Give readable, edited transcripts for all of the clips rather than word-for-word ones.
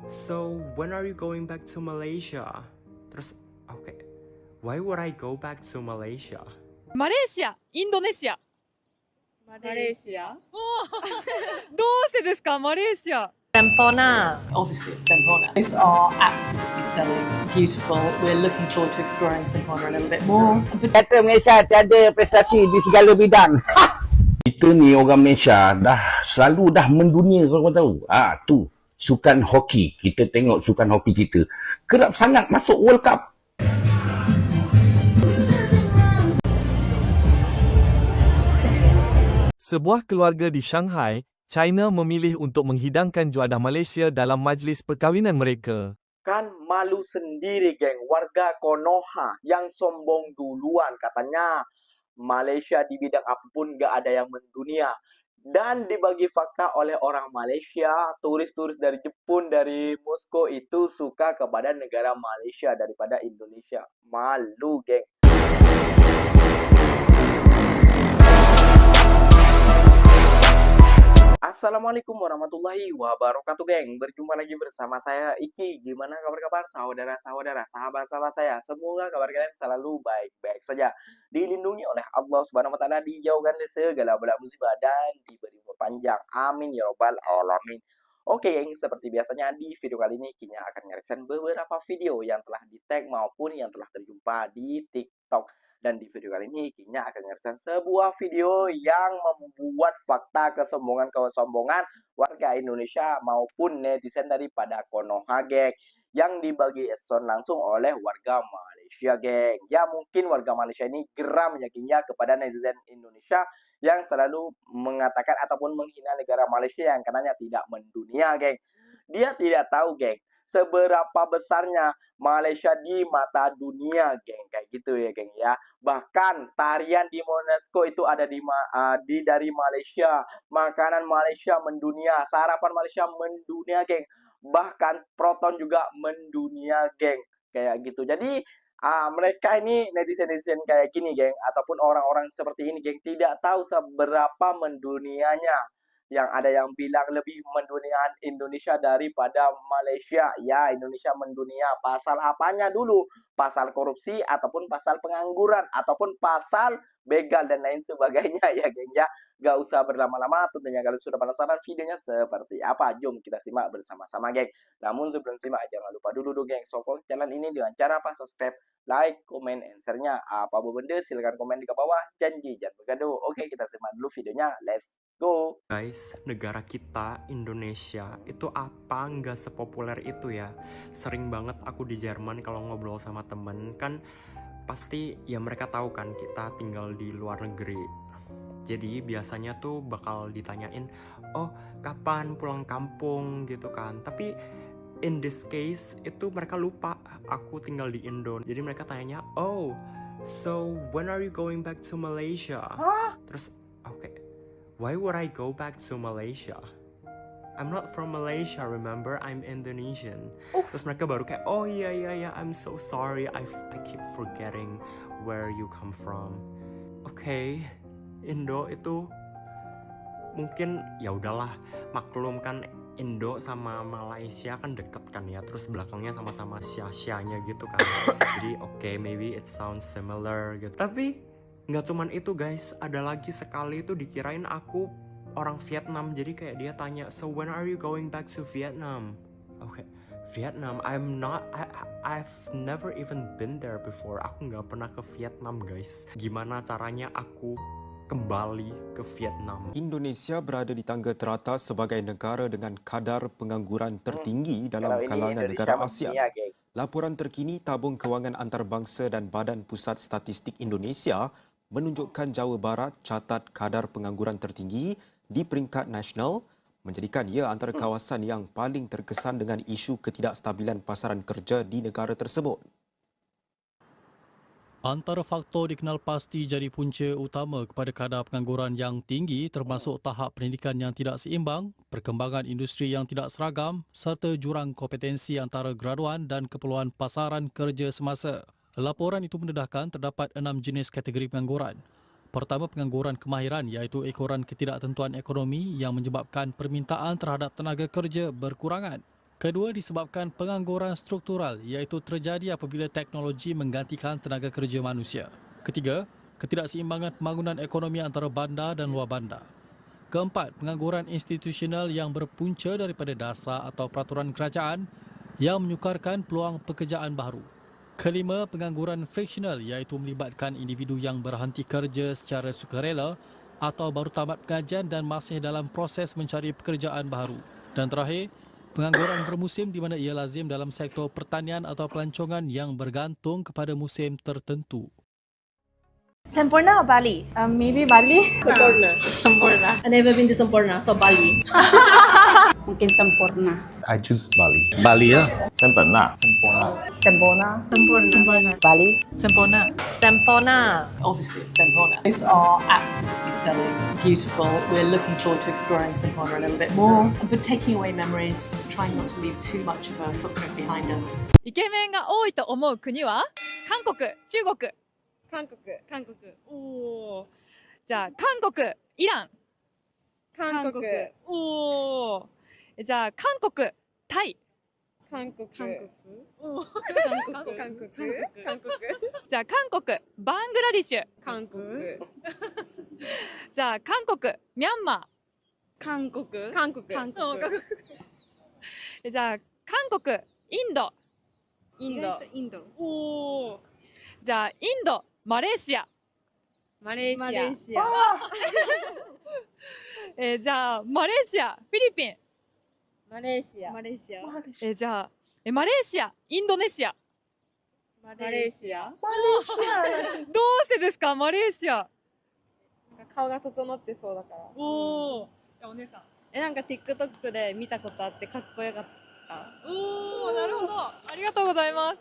So when are you going back to Malaysia? Terus, oke, why would I go back to Malaysia? マレーシア、インドネシア。マレーシアどうしてですか、マレーシア。Sempona. Obviously it's Sempona. Both are absolutely stunning, beautiful. We're looking forward to exploring Sempona a little bit more. Kata Malaysia tiada prestasi di segala bidang. Kita ni orang Malaysia selalu mendunia, korang tahu. Tu sukan hoki. Kita tengok sukan hoki kita kerap sangat masuk World Cup. Sebuah keluarga di Shanghai, China memilih untuk menghidangkan juadah Malaysia dalam majlis perkahwinan mereka. Kan malu sendiri, geng. Warga Konoha yang sombong duluan. Katanya Malaysia di bidang apapun gak ada yang mendunia. Dan dibagi fakta oleh orang Malaysia, turis-turis dari Jepun, dari Moskow itu suka kepada negara Malaysia daripada Indonesia. Malu, geng. Assalamualaikum warahmatullahi wabarakatuh, geng. Berjumpa lagi bersama saya, Iki. Gimana kabar-kabar saudara-saudara, sahabat-sahabat saya? Semoga kabar kalian selalu baik-baik saja, dilindungi oleh Allah Subhanahu wa taala, dijauhkan dari segala bala musibah dan diberi umur panjang. Amin ya robbal alamin. Oke, geng, seperti biasanya di video kali ini Kinya akan ngereaction beberapa video yang telah di-tag maupun yang telah terjumpa di TikTok. Dan di video kali ini Kinya akan ngereaction sebuah video yang membuat fakta kesombongan warga Indonesia maupun netizen daripada Konoha, geng, yang dibagi eson langsung oleh warga Malaysia, geng. Ya mungkin warga Malaysia ini geram ya, Kinya, kepada netizen Indonesia yang selalu mengatakan ataupun menghina negara Malaysia yang katanya tidak mendunia, geng. Dia tidak tahu, geng, seberapa besarnya Malaysia di mata dunia, geng. Kayak gitu ya, geng, ya. Bahkan tarian di UNESCO itu ada dari Malaysia. Makanan Malaysia mendunia, sarapan Malaysia mendunia, geng. Bahkan proton juga mendunia, geng. Kayak gitu. Jadi mereka ini netizen-netizen kayak gini, geng, ataupun orang-orang seperti ini, geng, tidak tahu seberapa mendunianya. Yang ada yang bilang lebih mendunia Indonesia daripada Malaysia. Ya, Indonesia mendunia. Pasal apanya dulu? Pasal korupsi, ataupun pasal pengangguran, ataupun pasal begal dan lain sebagainya, ya, geng, ya. Gak usah berlama-lama, tentunya kalau sudah penasaran videonya seperti apa, jom kita simak bersama-sama, geng. Namun sebelum simak, jangan lupa dulu, geng, sokong channel ini dengan cara apa? Subscribe, like, komen, answer-nya apa benda, silahkan komen di bawah. Janji jangan bergaduh. Oke, kita simak dulu videonya. Let's go. Guys, negara kita, Indonesia, itu apa nggak sepopuler itu ya? Sering banget aku di Jerman kalau ngobrol sama temen, kan pasti ya mereka tahu kan kita tinggal di luar negeri. Jadi biasanya tuh bakal ditanyain, oh kapan pulang kampung gitu kan. Tapi in this case itu mereka lupa aku tinggal di Indo. Jadi mereka tanya, oh so when are you going back to Malaysia? Terus oke, why would I go back to Malaysia? I'm not from Malaysia, remember? I'm Indonesian. Terus mereka baru kayak, oh iya, I'm so sorry. I keep forgetting where you come from. Oke, Indo itu mungkin ya udahlah, maklum kan, Indo sama Malaysia kan deket kan ya, terus belakangnya sama-sama Asia-nya gitu kan. Jadi oke, maybe it sounds similar gitu. Tapi nggak cuman itu, guys, ada lagi sekali itu dikirain aku orang Vietnam. Jadi kayak dia tanya, so when are you going back to Vietnam? Oke, Vietnam, I've never even been there before. Aku nggak pernah ke Vietnam, guys. Gimana caranya aku kembali ke Vietnam? Indonesia berada di tangga teratas sebagai negara dengan kadar pengangguran tertinggi dalam kalangan negara ASEAN. Laporan terkini Tabung Kewangan Antarabangsa dan Badan Pusat Statistik Indonesia menunjukkan Jawa Barat catat kadar pengangguran tertinggi di peringkat nasional, menjadikan ia antara kawasan yang paling terkesan dengan isu ketidakstabilan pasaran kerja di negara tersebut. Antara faktor dikenal pasti jadi punca utama kepada kadar pengangguran yang tinggi termasuk tahap pendidikan yang tidak seimbang, perkembangan industri yang tidak seragam serta jurang kompetensi antara graduan dan keperluan pasaran kerja semasa. Laporan itu mendedahkan terdapat 6 jenis kategori pengangguran. Pertama, pengangguran kemahiran iaitu ekoran ketidaktentuan ekonomi yang menyebabkan permintaan terhadap tenaga kerja berkurangan. Kedua disebabkan pengangguran struktural iaitu terjadi apabila teknologi menggantikan tenaga kerja manusia. Ketiga, ketidakseimbangan pembangunan ekonomi antara bandar dan luar bandar. Keempat, pengangguran institusional yang berpunca daripada dasar atau peraturan kerajaan yang menyukarkan peluang pekerjaan baru. Kelima, pengangguran friksional iaitu melibatkan individu yang berhenti kerja secara sukarela atau baru tamat pengajian dan masih dalam proses mencari pekerjaan baru. Dan terakhir, pengangguran bermusim di mana ia lazim dalam sektor pertanian atau pelancongan yang bergantung kepada musim tertentu. Sempurna or Bali? Maybe Bali. Sempurna. Sempurna. I've never been to Sempurna, so Bali. Mungkin sempurna. I choose Bali. Bali ya? Sempurna. Sempurna. Sempurna. Bali. Sempurna. Sempurna. Obviously, Sempurna. Both are absolutely stunning, beautiful. We're looking forward to exploring Sempurna a little bit more, but taking away memories, trying not to leave too much of a footprint behind us. イケメンが多いと思う国は韓国、中国。韓国。おー。じゃあ、韓国、イラン。韓国。おー。じゃあ、韓国、タイ。韓国。おー。韓国。じゃあ、韓国、バングラディッシュ。韓国。じゃあ、韓国、ミャンマ韓国。ー。じゃあ、韓国、インド。インド。おー。じゃあ、インド、マレーシア。マレーシア。じゃあ、マレーシア、フィリピン。マレーシア。じゃあ、マレーシア、インドネシア。マレーシア。どうしてですか、マレーシア。顔が整ってそうだから。おー。じゃあ、お姉さん。なんか TikTok で見たことあってかっこよかった。おー、なるほど。ありがとうございます。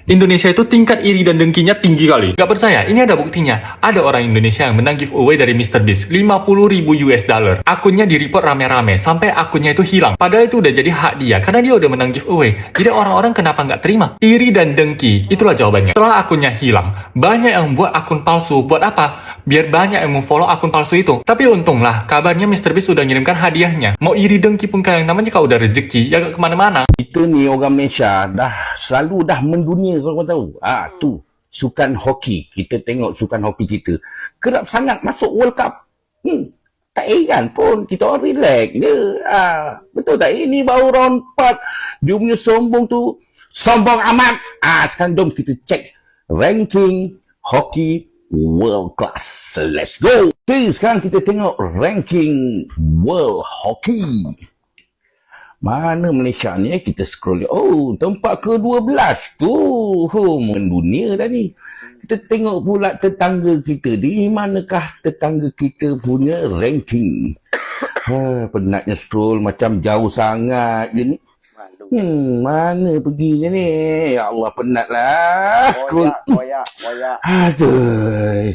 Indonesia itu tingkat iri dan dengkinya tinggi kali. Gak percaya? Ini ada buktinya. Ada orang Indonesia yang menang giveaway dari MrBeast 50.000 US dollar. Akunnya di-report rame-rame sampai akunnya itu hilang. Padahal itu udah jadi hak dia karena dia udah menang giveaway. Jadi orang-orang kenapa nggak terima? Iri dan dengki, itulah jawabannya. Setelah akunnya hilang, banyak yang buat akun palsu. Buat apa? Biar banyak yang follow akun palsu itu. Tapi untunglah, kabarnya MrBeast sudah ngirimkan hadiahnya. Mau iri dengki pun kalian namanya kalau udah rezeki, ya gak kemana-mana. Kita ni orang Malaysia selalu mendunia, kalau kau tahu. Tu sukan hoki. Kita tengok sukan hoki kita kerap sangat masuk World Cup. Tak heran pun kita orang relax je. Betul tak? Ini baru round 4. Dia punya sombong tu sombong amat. Sekarang jom kita cek ranking hoki world class. Let's go. Okay, sekarang kita tengok ranking world hoki. Mana Malaysia ni? Kita scroll. Oh, tempat ke-12 tu. Mendunia dah ni. Kita tengok pula tetangga kita. Di manakah tetangga kita punya ranking? Penatnya scroll macam jauh sangat je ni. Mana perginya ni? Ya Allah, penatlah. Scroll. Koyak. Aduh.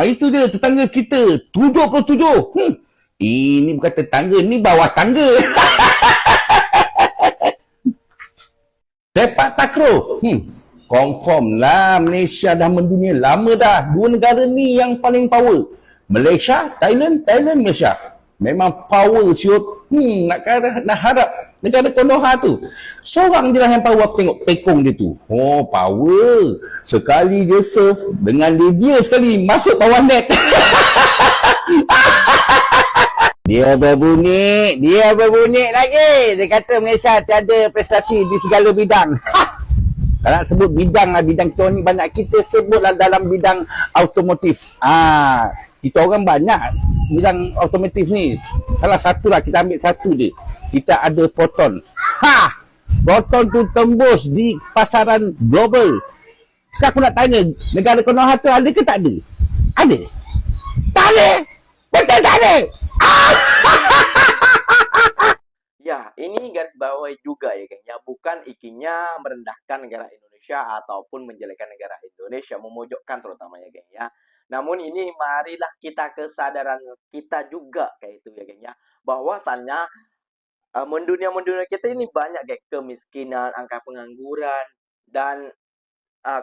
Itu dia tetangga kita. 77. Ini bukan tetangga, ni bawah tangga. Sepak takraw. Confirm lah Malaysia dah mendunia lama dah. Dua negara ni yang paling power. Malaysia, Thailand, Malaysia. Memang power siut. Nak harap negara Konoha tu. Seorang je lah yang power. Tengok tekong dia tu. Oh, power. Sekali dia serve dengan dia sekali masuk bawah net. Dia berbunyi lagi. Dia kata Malaysia tiada prestasi di segala bidang. Kalau nak sebut bidang lah, bidang kita ni banyak. Kita sebutlah dalam bidang automotif. Kita orang banyak bidang automotif ni. Salah satu lah, kita ambil satu je. Kita ada Proton. Proton tu tembus di pasaran global. Sekarang aku nak tanya, negara Konoha tu ada ke tak ada? Ada? Tak ada? Betul tak ada? Ya, ini garis bawahi juga ya geng. Ya, bukan ikinya merendahkan negara Indonesia ataupun menjelekkan negara Indonesia, memojokkan terutamanya geng ya. Namun ini marilah kita kesadaran kita juga kayak itu ya geng ya. Bahwasannya mendunia kita ini banyak geng, kemiskinan, angka pengangguran dan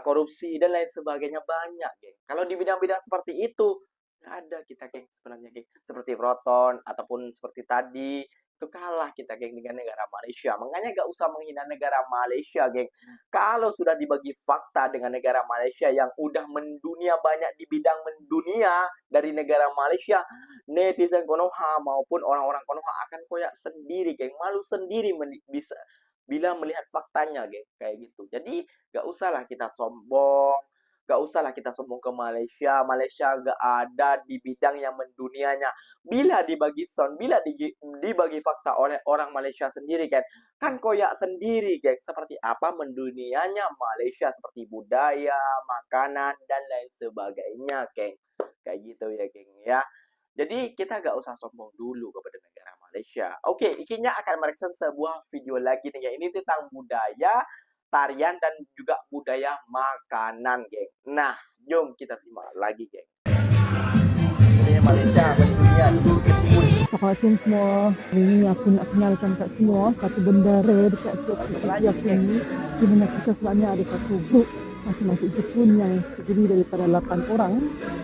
korupsi dan lain sebagainya banyak geng. Kalau di bidang-bidang seperti itu ada kita geng sebenarnya geng, seperti Proton ataupun seperti tadi itu kalah kita, geng, dengan negara Malaysia. Makanya gak usah menghina negara Malaysia, geng. Kalau sudah dibagi fakta dengan negara Malaysia yang udah mendunia banyak di bidang mendunia dari negara Malaysia, netizen Konoha maupun orang-orang Konoha akan koyak sendiri, geng. Malu sendiri bisa bila melihat faktanya, geng, kayak gitu. Jadi gak usahlah kita sombong. Gak usahlah kita sombong ke Malaysia. Malaysia gak ada di bidang yang mendunianya. Bila dibagi sound, bila dibagi fakta oleh orang Malaysia sendiri, kan koyak sendiri, geng. Seperti apa mendunianya Malaysia, seperti budaya, makanan, dan lain sebagainya, geng. Kayak gitu ya, geng, ya. Jadi kita gak usah sombong dulu kepada negara Malaysia. Oke, ikinya akan mereaction sebuah video lagi nih, geng. Ini tentang budaya, tarian, dan juga budaya makanan, geng. Nah, jom kita simak lagi, geng. Ini Malaysia mendunia Jepun. Assalamualaikum semua. Hari ini aku nak kenalkan kat semua satu benda rare dekat Setiap aku ni, di mana kita sebenarnya ada satu grup masing-masing Jepun yang terdiri daripada 8 orang,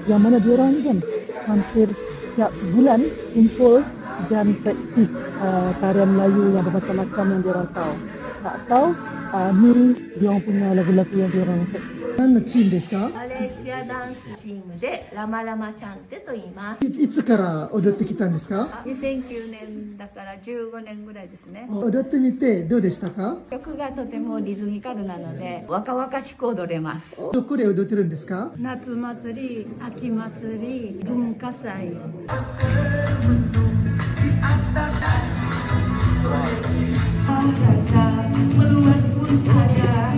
yang mana diorang kan hampir setiap bulan kumpul dan praktis tarian Melayu yang bermacam-macam yang diorang tahu. Tak tahu ni diorang punya lagu-lagu yang diorang praktis. 何のチームですか？マレーシアダンスチームでラマラマチャンテと言います。いつから踊ってきたんですか？2009年だから15年ぐらいですね。踊ってみてどうでしたか？曲がとてもリズミカルなので若々しく踊れます。どこで踊ってるんですか？夏祭り、秋祭り、文化祭。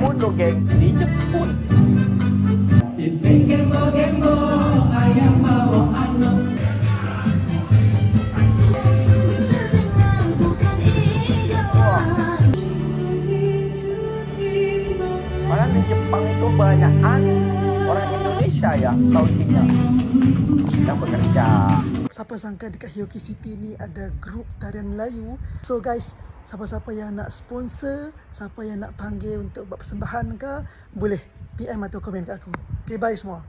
Jepun loh, geng, di Jepun. Malah di Jepang itu banyakan orang Indonesia ya, tautinya yang bekerja. Siapa sangka dekat Hioki City ni ada grup tarian Melayu. So guys, siapa-siapa yang nak sponsor, siapa yang nak panggil untuk buat persembahan ke, boleh PM atau komen kat aku. Okay, bye semua.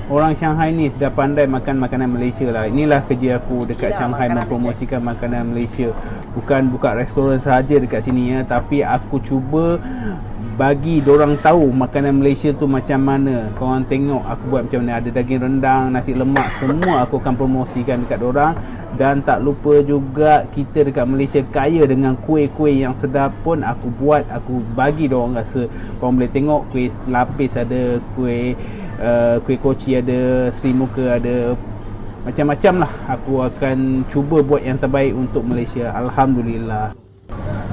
Orang Shanghai ni dah pandai makan makanan Malaysia lah. Inilah kerja aku dekat Shanghai, mempromosikan makanan Malaysia. Bukan buka restoran sahaja dekat sini ya, tapi aku cuba bagi dorang tahu makanan Malaysia tu macam mana. Korang tengok aku buat macam mana, ada daging rendang, nasi lemak, semua aku akan promosikan dekat dorang. Dan tak lupa juga kita dekat Malaysia kaya dengan kuih-kuih yang sedap pun aku buat, aku bagi dorang rasa. Korang boleh tengok kuih lapis ada, kuih koci ada, Sri Muka ada, macam-macam lah. Aku akan cuba buat yang terbaik untuk Malaysia. Alhamdulillah.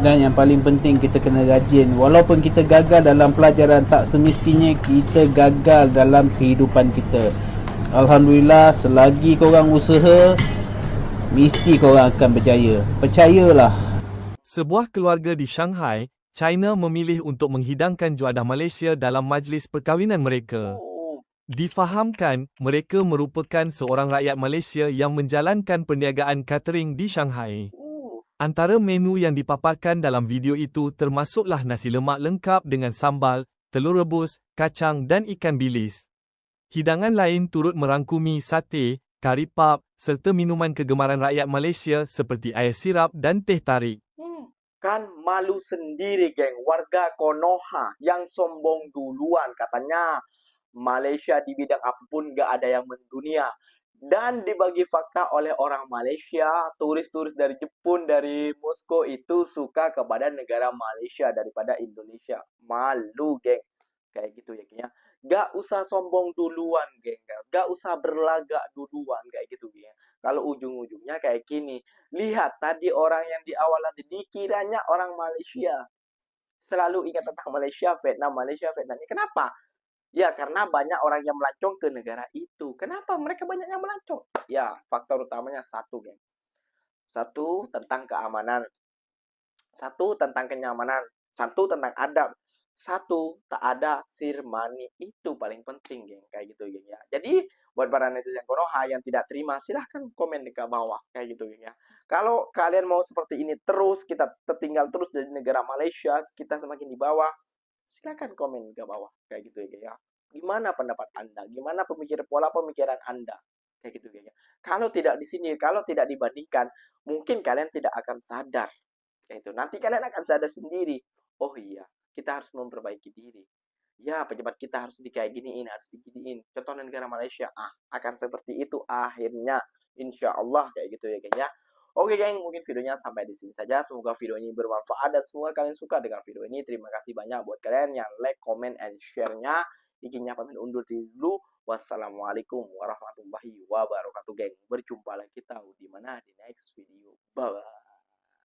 Dan yang paling penting, kita kena rajin. Walaupun kita gagal dalam pelajaran, tak semestinya kita gagal dalam kehidupan kita. Alhamdulillah, selagi korang usaha, mesti korang akan berjaya. Percayalah. Sebuah keluarga di Shanghai, China memilih untuk menghidangkan juadah Malaysia dalam majlis perkahwinan mereka. Difahamkan, mereka merupakan seorang rakyat Malaysia yang menjalankan perniagaan catering di Shanghai. Antara menu yang dipaparkan dalam video itu termasuklah nasi lemak lengkap dengan sambal, telur rebus, kacang dan ikan bilis. Hidangan lain turut merangkumi sate, kari pap, serta minuman kegemaran rakyat Malaysia seperti air sirap dan teh tarik. Kan malu sendiri, geng, warga Konoha yang sombong duluan katanya Malaysia di bidang apapun gak ada yang mendunia. Dan dibagi fakta oleh orang Malaysia, turis-turis dari Jepun, dari Moskow itu suka kepada negara Malaysia daripada Indonesia. Malu, geng. Kayak gitu ya, geng ya. Gak usah sombong duluan, geng. Gak usah berlagak duluan, kayak gitu, geng. Kalau ujung-ujungnya kayak gini. Lihat, tadi orang yang di awal tadi dikiranya orang Malaysia. Selalu ingat tentang Malaysia, Vietnam. Kenapa? Ya, karena banyak orang yang melancong ke negara itu. Kenapa mereka banyak yang melancong? Ya, faktor utamanya satu, geng. Satu, tentang keamanan. Satu, tentang kenyamanan. Satu, tentang adab. Satu, tak ada sirmani. Itu paling penting, geng. Kayak gitu, geng ya. Jadi, buat para netizen Konoha yang tidak terima, silahkan komen di bawah. Kayak gitu, geng ya. Kalau kalian mau seperti ini terus, kita tertinggal terus dari negara Malaysia, kita semakin di bawah, silakan komen ke bawah kayak gitu ya. Gimana pendapat Anda? Gimana pola pemikiran Anda? Kayak gitu ya. Kalau tidak di sini, kalau tidak dibandingkan, mungkin kalian tidak akan sadar. Kayak itu. Nanti kalian akan sadar sendiri. Oh iya, kita harus memperbaiki diri. Ya, pejabat kita harus kayak giniin, harus diginiin. Contoh negara Malaysia, akan seperti itu akhirnya. Insya Allah kayak gitu ya, geng ya. Oke geng, mungkin videonya sampai di sini saja. Semoga video ini bermanfaat dan semoga kalian suka dengan video ini. Terima kasih banyak buat kalian yang like, comment, and share-nya. Ikinya pamit undur diri dulu. Wassalamualaikum warahmatullahi wabarakatuh, geng. Berjumpa lagi kita di mana di next video. Bye bye.